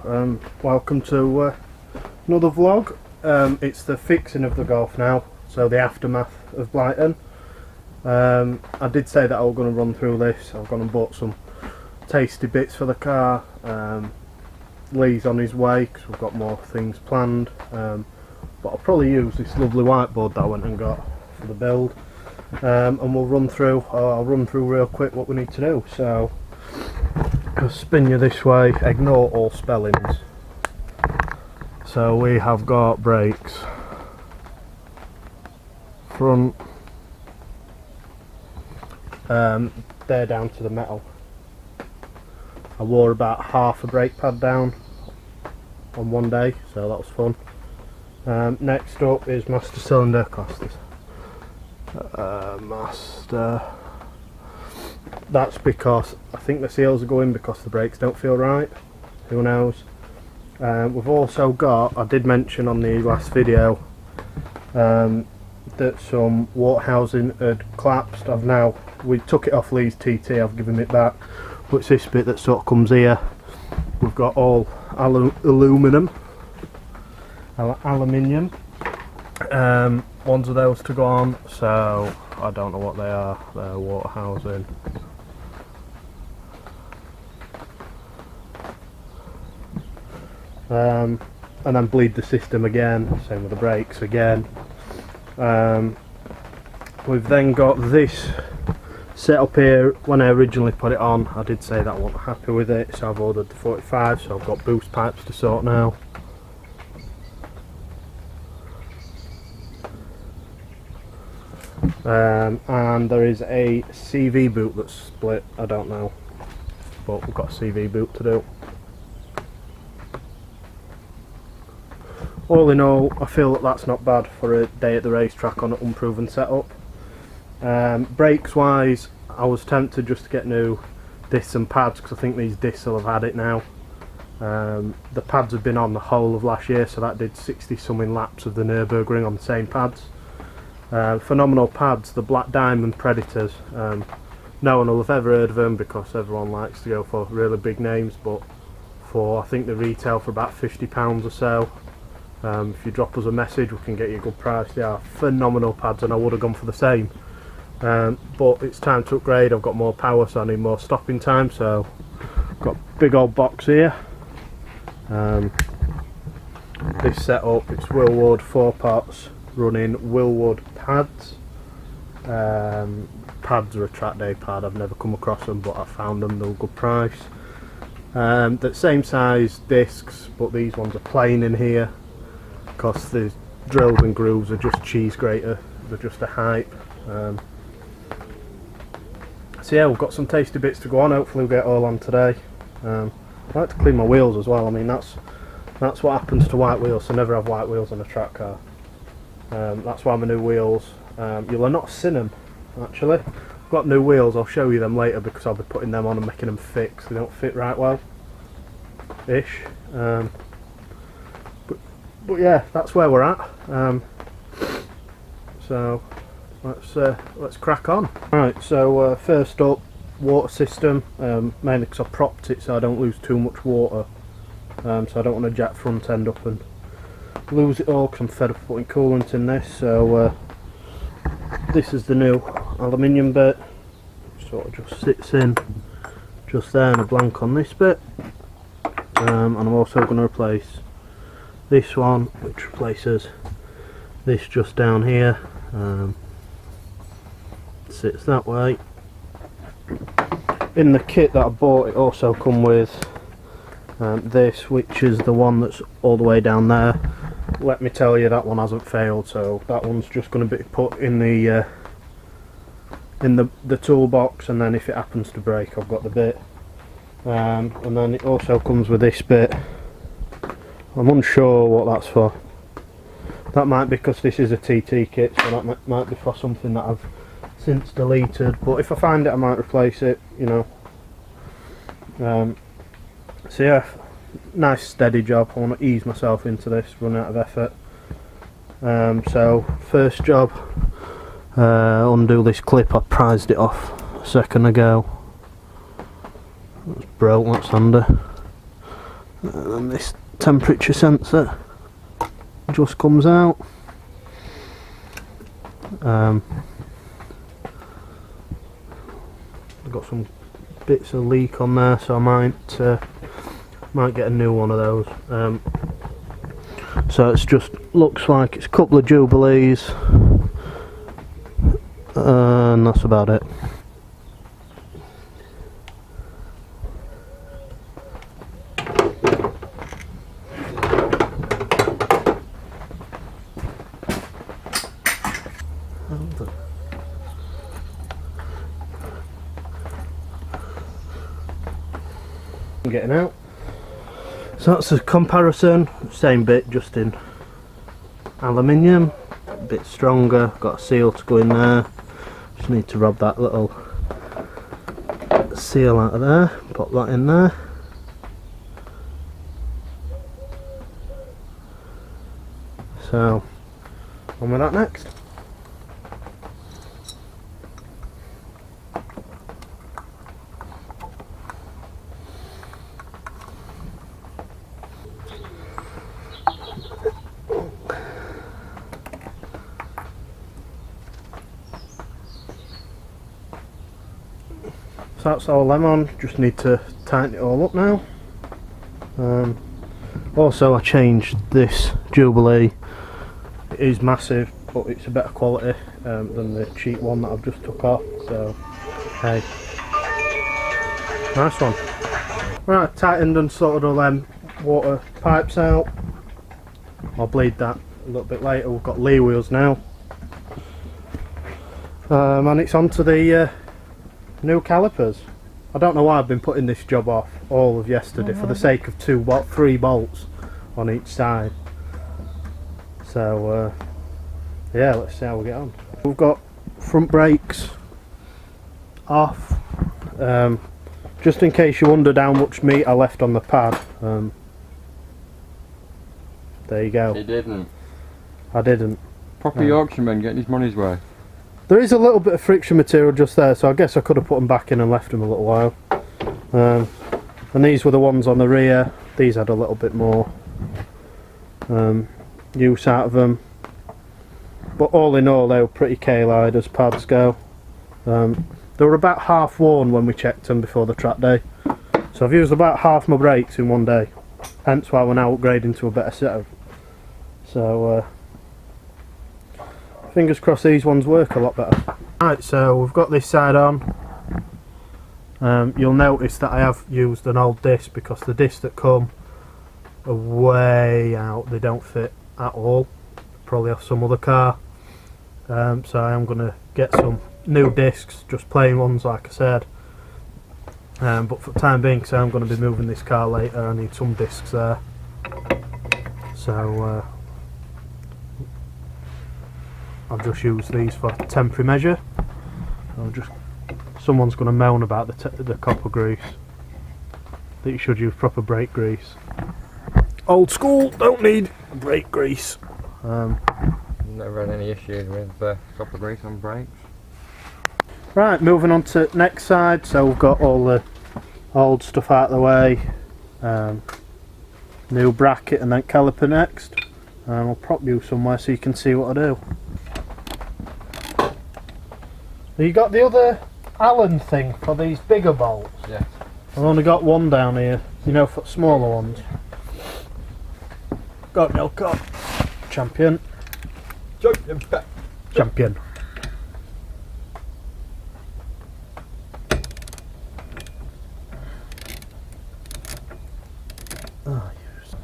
welcome to another vlog. It's the fixing of the Golf now, so the aftermath of Blyton. I did say that I was going to run through this. I've gone and bought some tasty bits for the car. Lee's on his way because we've got more things planned, but I'll probably use this lovely whiteboard that I went and got for the build, and we'll run through. I'll run through real quick what we need to do. So I'll spin you this way, ignore all spellings. So we have got brakes, front, they're down to the metal. I wore about half a brake pad down on one day, so that was fun. Next up is master cylinder, class this master. That's because I think the seals are going because the brakes don't feel right. Who knows? We've also got, I did mention on the last video that some water housing had collapsed. We took it off Lee's TT, I've given it back, but it's this bit that sort of comes here. We've got all aluminium, ones of those to go on, so I don't know what they are. They're water housing. And then bleed the system again, same with the brakes again. We've then got this set up here. When I originally put it on, I did say that I wasn't happy with it, so I've ordered the 45, so I've got boost pipes to sort now. And there is a CV boot that's split, I don't know, but we've got a CV boot to do. All in all, I feel that that's not bad for a day at the racetrack on an unproven setup. Brakes wise, I was tempted just to get new discs and pads because I think these discs will have had it now. The pads have been on the whole of last year, so that did 60 something laps of the Nürburgring on the same pads. Phenomenal pads, the Black Diamond Predators. No one will have ever heard of them because everyone likes to go for really big names, but I think they retail for about £50 or so. If you drop us a message, we can get you a good price. They are phenomenal pads, and I would have gone for the same, but it's time to upgrade. I've got more power, so I need more stopping time, so I've got a big old box here. This setup, it's Willwood 4 pots running Willwood pads. Pads are a track day pad. I've never come across them, but I found them. They're a good price. The same size discs, but these ones are plain in here because the drills and grooves are just cheese grater. They're just a hype. So yeah, we've got some tasty bits to go on. Hopefully we'll get all on today. I like to clean my wheels as well. I mean, that's what happens to white wheels. So never have white wheels on a track car. That's why my new wheels, you'll have not seen them actually. I've got new wheels, I'll show you them later because I'll be putting them on and making them fit because they don't fit right well ish. But yeah, that's where we're at. So let's crack on. Right, so first up, water system, mainly because I propped it so I don't lose too much water, so I don't want to jack front end up and lose it all because I'm fed up putting coolant in this. So this is the new aluminium bit, sort of just sits in just there, and a blank on this bit. And I'm also going to replace this one, which replaces this just down here. Sits that way. In the kit that I bought, it also come with this, which is the one that's all the way down there. Let me tell you, that one hasn't failed, so that one's just going to be put in the toolbox, and then if it happens to break, I've got the bit. And then it also comes with this bit. I'm unsure what that's for. That might be because this is a TT kit, so that might be for something that I've since deleted, but if I find it I might replace it, you know. So yeah, nice steady job. I want to ease myself into this, run out of effort. So first job, undo this clip. I prized it off a second ago. That's broke, that's handy. And then this temperature sensor just comes out. I've got some bits of leak on there, so I might get a new one of those. So it's just looks like it's a couple of Jubilees, and that's about it. Getting out. So that's a comparison, same bit just in aluminium, a bit stronger, got a seal to go in there. Just need to rob that little seal out of there, pop that in there. So on with that next. So that's all them on, just need to tighten it all up now. Also I changed this Jubilee. It is massive, but it's a better quality than the cheap one that I've just took off, so hey, nice one. Right, tightened and sorted all them water pipes out. I'll bleed that a little bit later. We've got lee wheels now, and it's on to the new calipers. I don't know why I've been putting this job off all of yesterday for the sake of 3 bolts on each side. So yeah, let's see how we get on. We've got front brakes off, just in case you wondered how much meat I left on the pad. There you go. He didn't. I didn't. Proper Yorkshireman getting his money's worth. There is a little bit of friction material just there, so I guess I could have put them back in and left them a little while. And these were the ones on the rear. These had a little bit more use out of them. But all in all, they were pretty K-lide as pads go. They were about half worn when we checked them before the track day. So I've used about half my brakes in one day. Hence why we're now upgrading to a better setup. So fingers crossed these ones work a lot better. Right, so we've got this side on. You'll notice that I have used an old disc because the discs that come are way out. They don't fit at all. Probably off some other car. So I am going to get some new discs, just plain ones like I said. But for the time being, because I'm going to be moving this car later, I need some discs there. So I've just used these for temporary measure. Someone's going to moan about the copper grease. That you should use proper brake grease. Old school, don't need brake grease. Never had any issues with copper grease on brakes. Right, moving on to next side. So we've got all the old stuff out of the way. New bracket and then caliper next. I'll prop you somewhere so you can see what I do. You got the other Allen thing for these bigger bolts? Yeah. I've only got one down here, you know, for smaller ones. Got no cup. Champion. Champion. Oh, yes.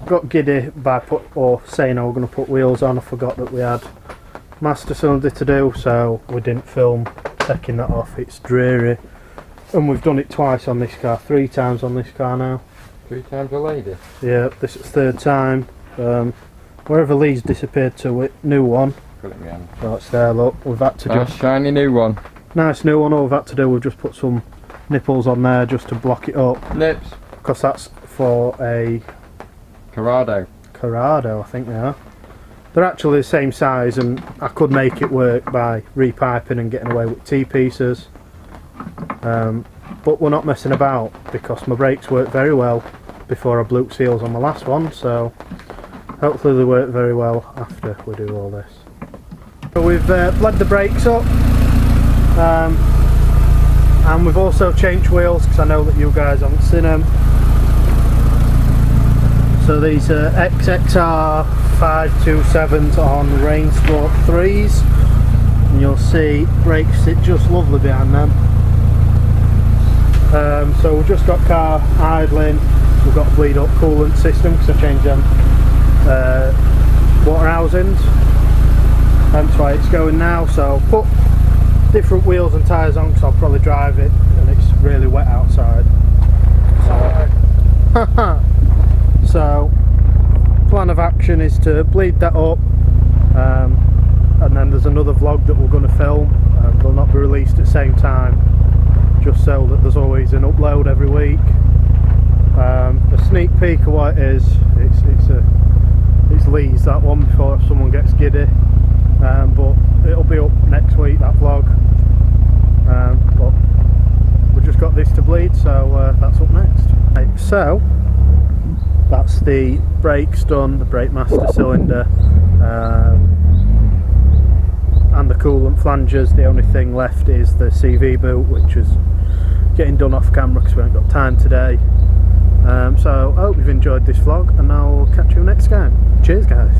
got giddy by saying I was going to put wheels on. I forgot that we had master cylinder to do, so we didn't film taking that off. It's dreary, and we've done it twice on this car, 3 times on this car now. 3 times a lady? Yeah, this is the 3rd time. Wherever Lee's disappeared to, it new one. Got it in my hand. Oh, it's there, look. We've had to Nice just shiny new one. nice new one. All we've had to do, we've just put some nipples on there just to block it up, Nips. because that's for a Corrado. Corrado, I think they are. They're actually the same size, and I could make it work by repiping and getting away with T-pieces. But we're not messing about, because my brakes worked very well before I blew seals on my last one, so hopefully they work very well after we do all this. So we've bled the brakes up, and we've also changed wheels, because I know that you guys haven't seen them. So these are XXR 527s on Rain Sport 3s, and you'll see brakes sit just lovely behind them. So we've just got car idling. We've got a bleed up coolant system, because I changed them water housings, hence why it's going now. So put different wheels and tyres on, because I'll probably drive it and it's really wet outside. So plan of action is to bleed that up, and then there's another vlog that we're going to film. They'll not be released at the same time, just so that there's always an upload every week. A sneak peek of what it is. It's Lee's, that one, before someone gets giddy. But it'll be up next week, that vlog. But we've just got this to bleed, so that's up next. Right, so that's the brakes done, the brake master cylinder, and the coolant flanges. The only thing left is the CV boot, which is getting done off camera because we haven't got time today. So I hope you've enjoyed this vlog, and I'll catch you next time. Cheers guys.